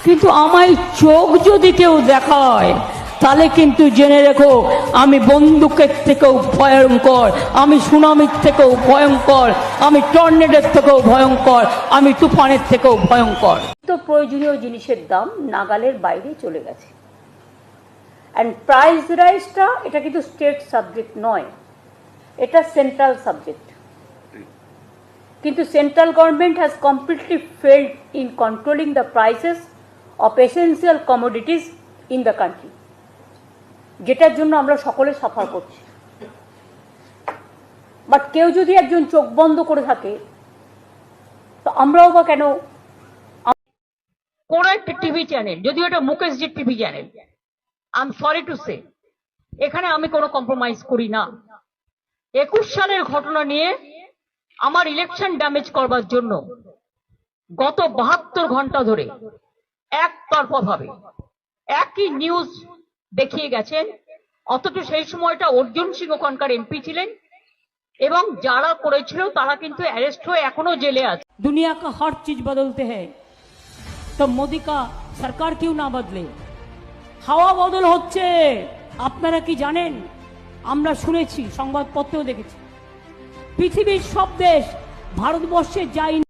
কিন্তু আমায় চোখ যদি কেউ দেখায় তাহলে কিন্তু জেনে রেখো আমি বন্দুকের থেকেও ভয়ঙ্কর, আমি সুনামির থেকেও ভয়ঙ্কর, আমি টর্নেডোর থেকেও ভয়ঙ্কর, আমি তুফানের থেকেও ভয়ঙ্কর। তো প্রয়োজনীয় জিনিসের দাম নাগালের বাইরে চলে গেছে। অ্যান্ড প্রাইস রাইজটা এটা কিন্তু স্টেট সাবজেক্ট নয়, এটা সেন্ট্রাল সাবজেক্ট। কিন্তু central government has completely failed in controlling the prices of essential commodities in the country, যেটার জন্য আমরা সকলে সাফার করছি। বাট কেউ যদি একজন চোখ বন্ধ করে থাকে তো আমরাও বা কেন? কোন একটা টিভি চ্যানেল, যদিও এটা মুকেশজির TV channel, I am sorry to say, এখানে আমি কোনো কম্প্রোমাইজ করি না। 21 সালের ঘটনা নিয়ে আমার ইলেকশন ড্যামেজ করবার জন্য গত 72 ঘন্টা ধরে একতরফা ভাবে একই নিউজ দেখিয়ে গেছেন। অথচ সেই সময়টা অর্জুন সিং ওখানকার এমপি ছিলেন এবং যারা করেছিল তারা কিন্তু অ্যারেস্ট হয়ে এখনো জেলে আছে। দুনিয়া কা হর চিজ বদলতে হ্যায় তো মোদি কা সরকার কিউ না বদলে? হাওয়া বদল হচ্ছে, আপনারা কি জানেন? আমরা শুনেছি, সংবাদপত্রেও দেখেছি, পৃথিবীর সব দেশ ভারতবর্ষে যাই